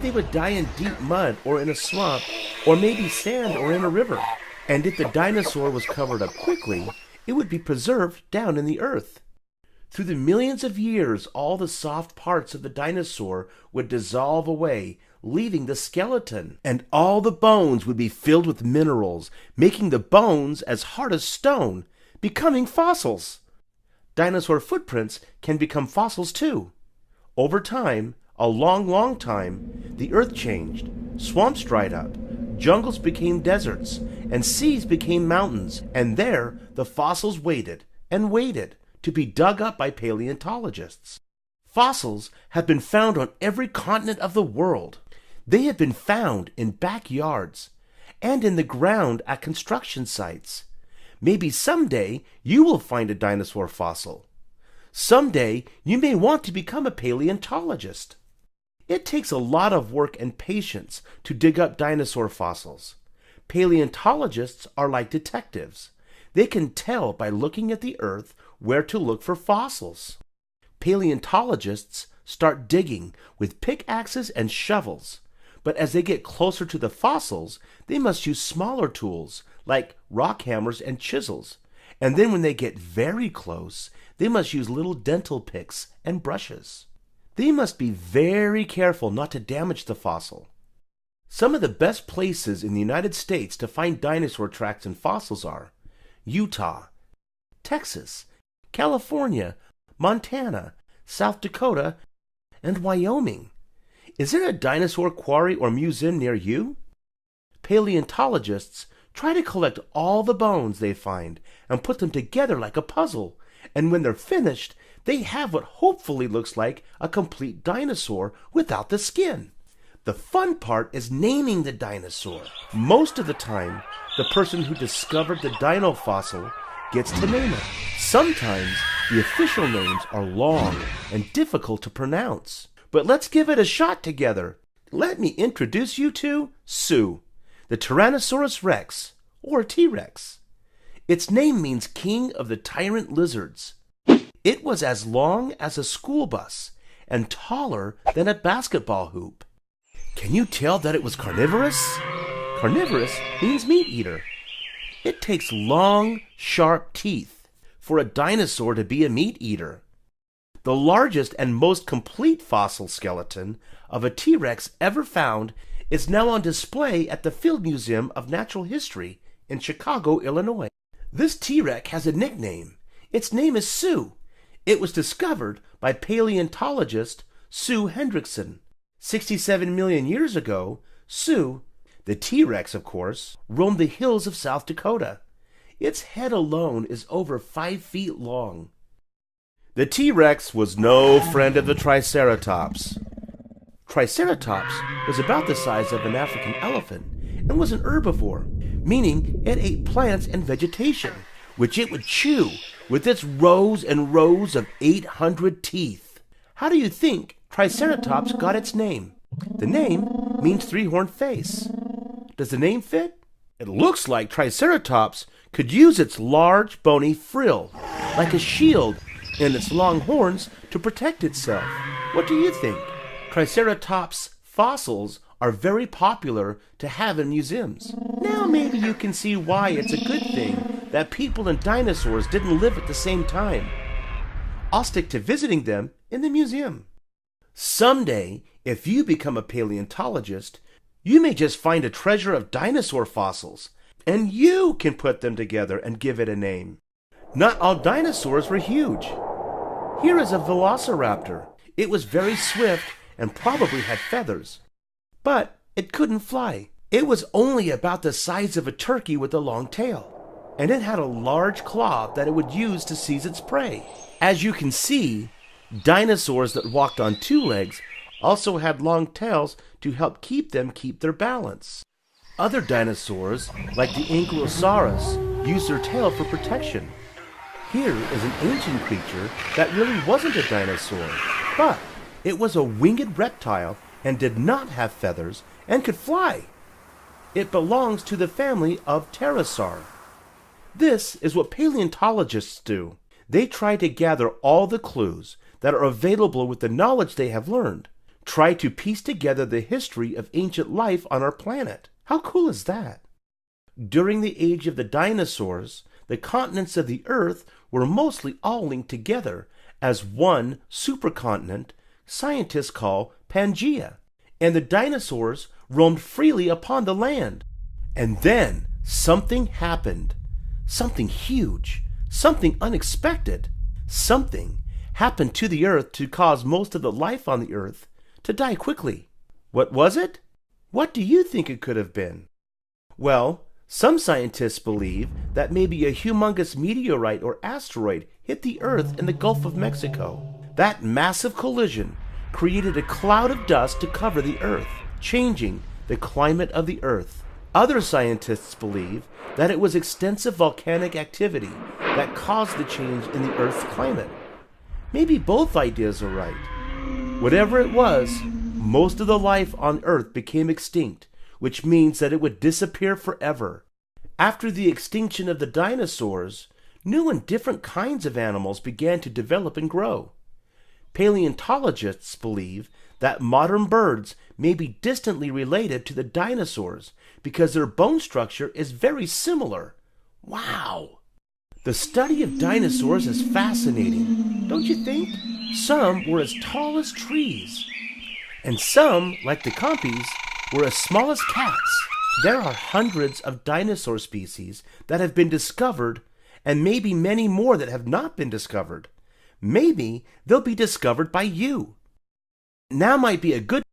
They would die in deep mud or in a swamp or maybe sand or in a river. And if the dinosaur was covered up quickly, it would be preserved down in the earth. Through the millions of years, all the soft parts of the dinosaur would dissolve away, leaving the skeleton, and all the bones would be filled with minerals, making the bones as hard as stone, becoming fossils. Dinosaur footprints can become fossils too. Over time, a long time, the earth changed, swamps dried up, jungles became deserts, and seas became mountains, and there the fossils waited and waited to be dug up by paleontologists. Fossils have been found on every continent of the world. They have been found in backyards and in the ground at construction sites. Maybe someday you will find a dinosaur fossil. Someday you may want to become a paleontologist. It takes a lot of work and patience to dig up dinosaur fossils. Paleontologists are like detectives. They can tell by looking at the earth where to look for fossils. Paleontologists start digging with pickaxes and shovels, but as they get closer to the fossils, they must use smaller tools like rock hammers and chisels. And then when they get very close, they must use little dental picks and brushes. They must be very careful not to damage the fossil. Some of the best places in the United States to find dinosaur tracks and fossils are Utah, Texas, California, Montana, South Dakota, and Wyoming. Is there a dinosaur quarry or museum near you? Paleontologists try to collect all the bones they find and put them together like a puzzle, and when they're finished, they have what hopefully looks like a complete dinosaur without the skin. The fun part is naming the dinosaur. Most of the time, the person who discovered the dino fossil gets to name it. Sometimes the official names are long and difficult to pronounce. But let's give it a shot together. Let me introduce you to Sue, the Tyrannosaurus Rex, or T-Rex. Its name means king of the tyrant lizards. It was as long as a school bus and taller than a basketball hoop. Can you tell that it was carnivorous? Carnivorous means meat eater. It takes long, sharp teeth for a dinosaur to be a meat eater. The largest and most complete fossil skeleton of a T-Rex ever found is now on display at the Field Museum of Natural History in Chicago, Illinois. This T-Rex has a nickname. Its name is Sue. It was discovered by paleontologist Sue Hendrickson. 67 million years ago, Sue, the T-Rex of course, roamed the hills of South Dakota. Its head alone is over 5 feet long. The T-Rex was no friend of the Triceratops. Triceratops was about the size of an African elephant and was an herbivore, meaning it ate plants and vegetation, which it would chew with its rows and rows of 800 teeth. How do you think Triceratops got its name? The name means three-horned face. Does the name fit? It looks like Triceratops could use its large bony frill, like a shield, and its long horns to protect itself. What do you think? Triceratops fossils are very popular to have in museums. Now maybe you can see why it's a good thing that people and dinosaurs didn't live at the same time. I'll stick to visiting them in the museum. Someday, if you become a paleontologist, you may just find a treasure of dinosaur fossils, and you can put them together and give it a name. Not all dinosaurs were huge. Here is a velociraptor. It was very swift and probably had feathers, but it couldn't fly. It was only about the size of a turkey with a long tail, and it had a large claw that it would use to seize its prey. As you can see, dinosaurs that walked on 2 legs also had long tails to help keep their balance. Other dinosaurs, like the Ankylosaurus, used their tail for protection. Here is an ancient creature that really wasn't a dinosaur, but it was a winged reptile and did not have feathers and could fly. It belongs to the family of pterosaur. This is what paleontologists do. They try to gather all the clues that are available with the knowledge they have learned. try to piece together the history of ancient life on our planet. How cool is that? During the age of the dinosaurs, the continents of the Earth were mostly all linked together as one supercontinent scientists call Pangaea, and the dinosaurs roamed freely upon the land. And then something happened. Something huge. Something unexpected. Something happened to the Earth to cause most of the life on the Earth to die quickly. What was it? What do you think it could have been? Well, some scientists believe that maybe a humongous meteorite or asteroid hit the Earth in the Gulf of Mexico. That massive collision created a cloud of dust to cover the Earth, changing the climate of the Earth. Other scientists believe that it was extensive volcanic activity that caused the change in the Earth's climate. Maybe both ideas are right. Whatever it was, most of the life on Earth became extinct, which means that it would disappear forever. After the extinction of the dinosaurs, new and different kinds of animals began to develop and grow. Paleontologists believe that modern birds may be distantly related to the dinosaurs because their bone structure is very similar. Wow! The study of dinosaurs is fascinating, don't you think? Some were as tall as trees, and some, like the compies, were as small as cats. There are hundreds of dinosaur species that have been discovered, and maybe many more that have not been discovered. Maybe they'll be discovered by you. Now might be a good